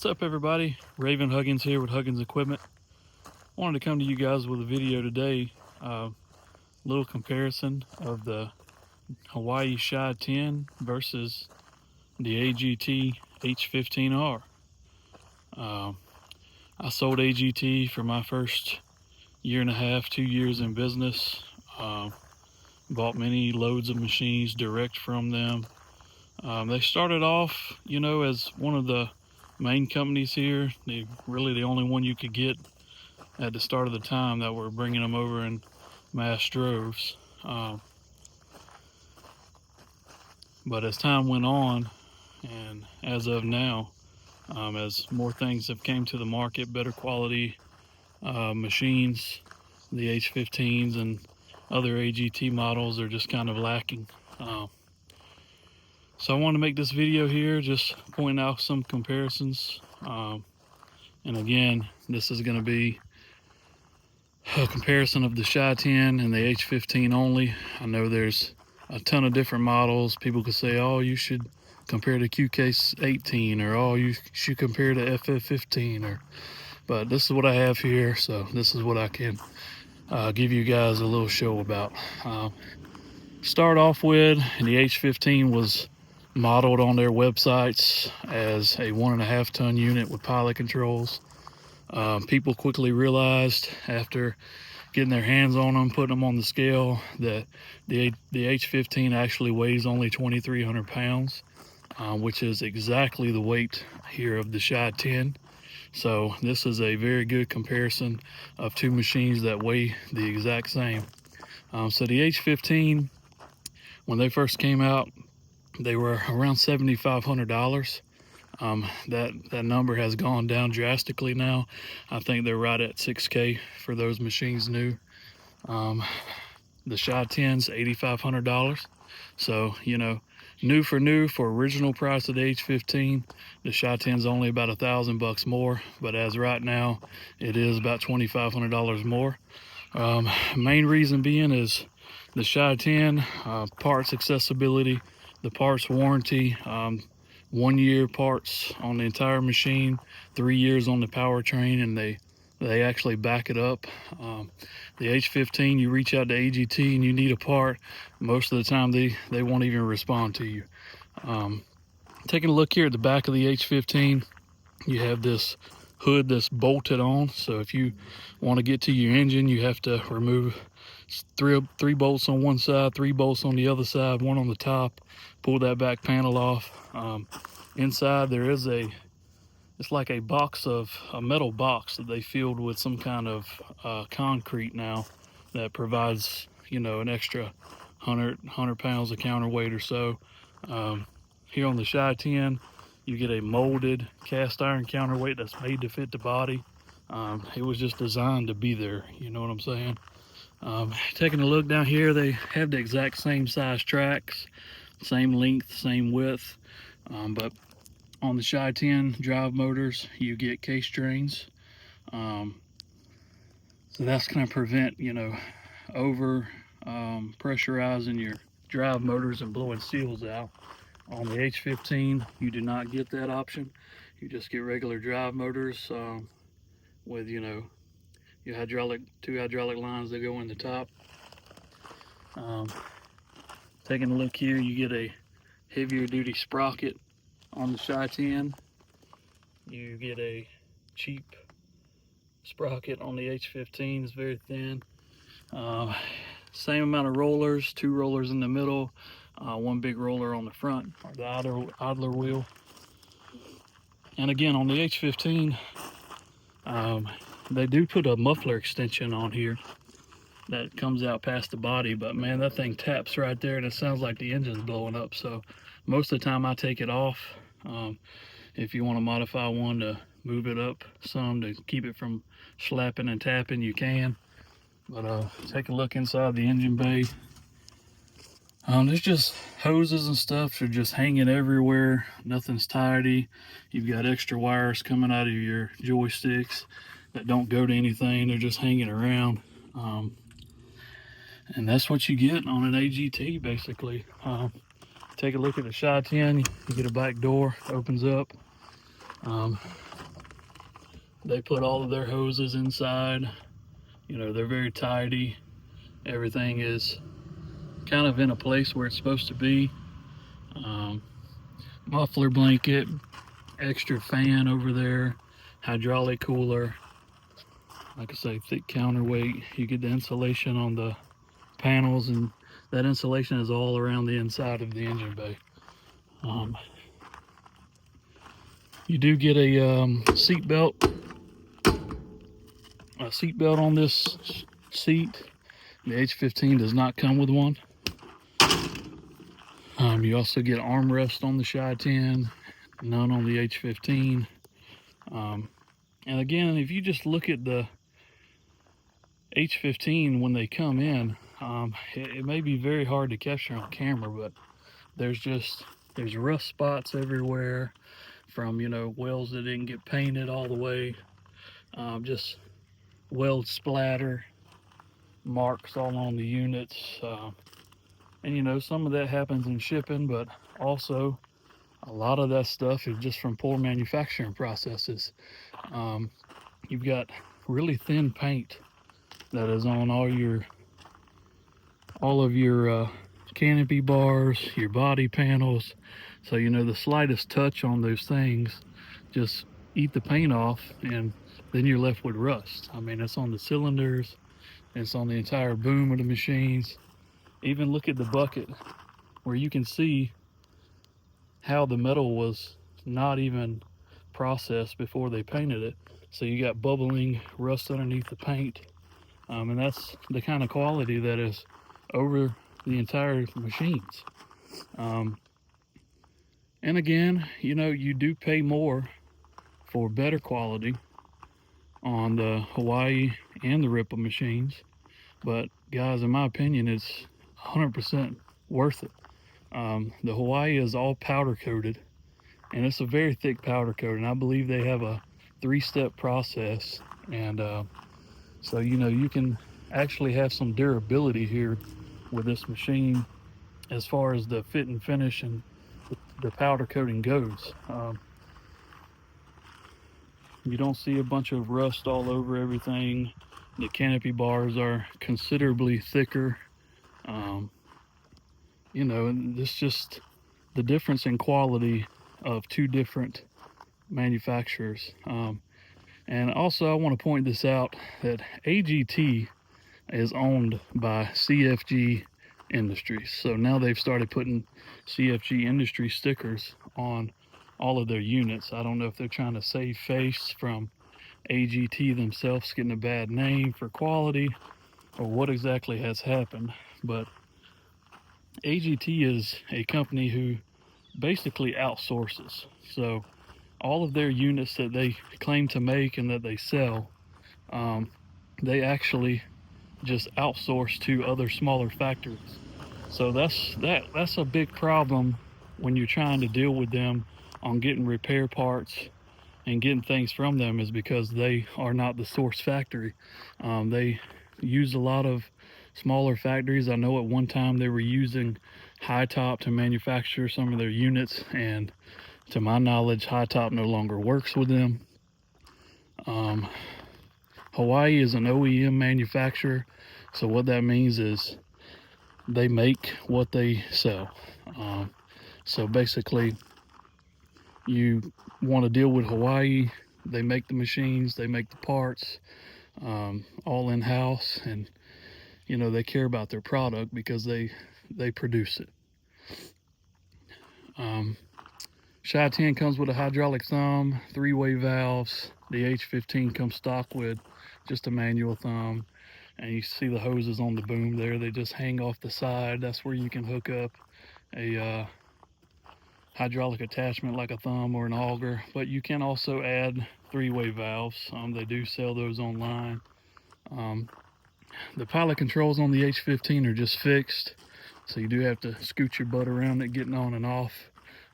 What's up, everybody? Raven Huggins here with Huggins Equipment. Wanted to come to you guys with a video today. Little comparison of the Huayee SHY10 versus the AGT H15R. I sold AGT for my first year and a half, 2 years in business. Bought many loads of machines direct from them. They started off, as one of the main companies here. They really the only one you could get at the start of the time that were bringing them over in mass droves. But as time went on, and as of now, as more things have came to the market, better quality machines, the H15s and other AGT models are just kind of lacking. So I want to make this video here, just point out some comparisons. And again, this is going to be a comparison of the SHY10 and the H15 only. I know there's a ton of different models. People could say, oh, you should compare to QK18, or oh, you should compare to FF15, but this is what I have here, so this is what I can give you guys a little show about. Start off with, the H15 was modeled on their websites as a 1.5 ton unit with pilot controls. People quickly realized after getting their hands on them, putting them on the scale, that the H15 actually weighs only 2,300 pounds, which is exactly the weight here of the SHY10. So this is a very good comparison of two machines that weigh the exact same. So the H15, when they first came out, they were around $7,500. That number has gone down drastically now. I think they're right at 6K for those machines new. The SHY10's $8,500. So, new for original price of the H15, the SHY10's only about $1,000 more, but as right now, it is about $2,500 more. Main reason being is the SHY10 parts accessibility, the parts warranty, 1 year parts on the entire machine, 3 years on the powertrain, and they actually back it up. The H15, you reach out to AGT and you need a part, most of the time they won't even respond to you. Taking a look here at the back of the H15, you have this hood that's bolted on, so if you want to get to your engine, you have to remove three bolts on one side, 3 bolts on the other side, 1 on the top, pull that back panel off. Inside there is it's like a metal box that they filled with some kind of concrete now that provides, an extra 100 pounds of counterweight or so. Here on the SHY10, you get a molded cast iron counterweight that's made to fit the body. It was just designed to be there, you know what I'm saying? Taking a look down here, they have the exact same size tracks, same length, same width, but on the SHY10 drive motors, you get case drains. So that's going to prevent, over pressurizing your drive motors and blowing seals out. On the H15, you do not get that option. You just get regular drive motors with, your two hydraulic lines that go in the top. Taking a look here, you get a heavier duty sprocket on the SHY10. You get a cheap sprocket on the H15. It's very thin. Same amount of rollers, 2 rollers in the middle, 1 big roller on the front, or the idler wheel. And again, on the H15, they do put a muffler extension on here that comes out past the body, but man, that thing taps right there and it sounds like the engine's blowing up. So most of the time I take it off. If you want to modify one to move it up some to keep it from slapping and tapping, you can. But take a look inside the engine bay. There's just hoses and stuff are just hanging everywhere. Nothing's tidy. You've got extra wires coming out of your joysticks that don't go to anything. They're just hanging around. And that's what you get on an AGT, basically. Take a look at the SHY10. You get a back door, opens up. They put all of their hoses inside. You know, they're very tidy. Everything is kind of in a place where it's supposed to be. Muffler blanket, extra fan over there, hydraulic cooler. Like I say, thick counterweight. You get the insulation on the panels, and that insulation is all around the inside of the engine bay. You do get a seat belt on this seat. The H15 does not come with one. You also get armrest on the SHY10, none on the H15. And again, if you just look at the H15 when they come in, it may be very hard to capture on camera, but there's rust spots everywhere from, you know, welds that didn't get painted all the way, just weld splatter, marks all on the units. And you know, some of that happens in shipping, but also a lot of that stuff is just from poor manufacturing processes. You've got really thin paint that is on all of your canopy bars, your body panels. So you know, the slightest touch on those things just eat the paint off, and then you're left with rust. I mean, it's on the cylinders, it's on the entire boom of the machines. Even look at the bucket where you can see how the metal was not even processed before they painted it. So you got bubbling rust underneath the paint. And that's the kind of quality that is over the entire machines. And again, you know, you do pay more for better quality on the Huayee and the Ripple machines. But guys, in my opinion, it's 100% worth it. The Huayee is all powder coated, and it's a very thick powder coat, and I believe they have a 3-step process. And so, you know, you can actually have some durability here with this machine as far as the fit and finish and the powder coating goes. You don't see a bunch of rust all over everything. The canopy bars are considerably thicker. You know, and it's just the difference in quality of two different manufacturers. And also, I want to point this out, that AGT is owned by CFG Industries. So now they've started putting CFG Industry stickers on all of their units. I don't know if they're trying to save face from AGT themselves getting a bad name for quality, or what exactly has happened. But AGT is a company who basically outsources. So all of their units that they claim to make and that they sell, they actually just outsource to other smaller factories. So that's a big problem when you're trying to deal with them on getting repair parts and getting things from them, is because they are not the source factory. They use a lot of smaller factories. I know at one time they were using High Top to manufacture some of their units, and to my knowledge, High Top no longer works with them. Huayee is an OEM manufacturer, so what that means is they make what they sell. So basically, you want to deal with Huayee, they make the machines, they make the parts, all in-house, and you know, they care about their product because they produce it. SHY10 comes with a hydraulic thumb, 3-way valves. The H15 comes stock with just a manual thumb, and you see the hoses on the boom there. They just hang off the side. That's where you can hook up a hydraulic attachment like a thumb or an auger, but you can also add 3-way valves. They do sell those online. The pilot controls on the H15 are just fixed, so you do have to scoot your butt around it getting on and off.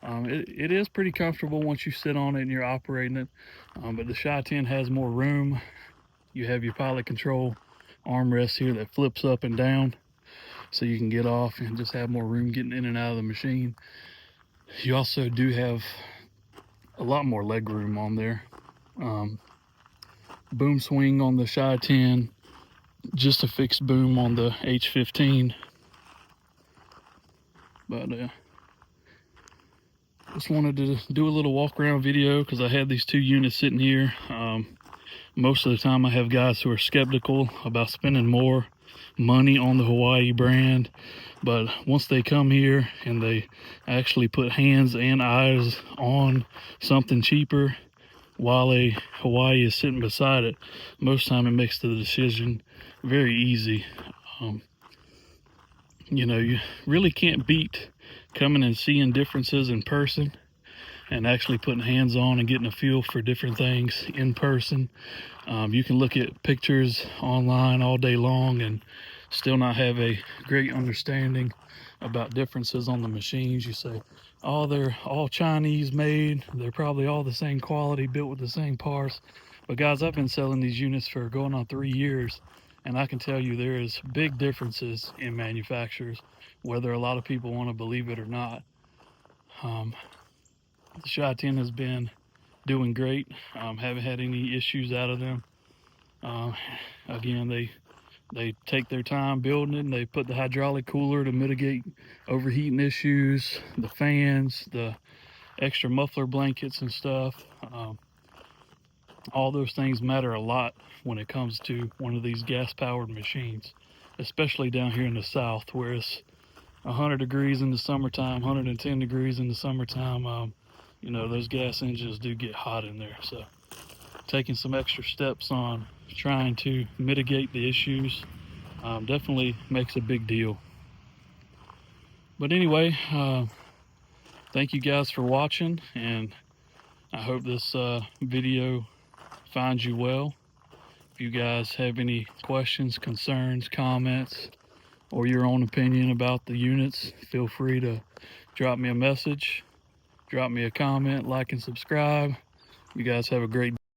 It is pretty comfortable once you sit on it and you're operating it, but the SHY10 has more room. You have your pilot control armrest here that flips up and down, so you can get off and just have more room getting in and out of the machine. You also do have a lot more leg room on there. boom swing on the SHY10, just a fixed boom on the H15. But just wanted to do a little walk around video because I had these two units sitting here. Most of the time I have guys who are skeptical about spending more money on the Huayee brand, but once they come here and they actually put hands and eyes on something cheaper while a Huayee is sitting beside it, most time it makes the decision very easy. You know, you really can't beat coming and seeing differences in person and actually putting hands on and getting a feel for different things in person. You can look at pictures online all day long and still not have a great understanding about differences on the machines. You say, oh, they're all Chinese made, they're probably all the same quality, built with the same parts. But guys, I've been selling these units for going on 3 years, and I can tell you there is big differences in manufacturers, whether a lot of people want to believe it or not. The SHY10 has been doing great. Haven't had any issues out of them. Again, they take their time building it, and they put the hydraulic cooler to mitigate overheating issues, the fans, the extra muffler blankets and stuff. All those things matter a lot when it comes to one of these gas-powered machines, especially down here in the south where it's 100 degrees in the summertime, 110 degrees in the summertime. You know, those gas engines do get hot in there. So taking some extra steps on trying to mitigate the issues definitely makes a big deal. But anyway, thank you guys for watching, and I hope this video finds you well. If you guys have any questions, concerns, comments, or your own opinion about the units, feel free to drop me a message, drop me a comment, like and subscribe. You guys have a great day.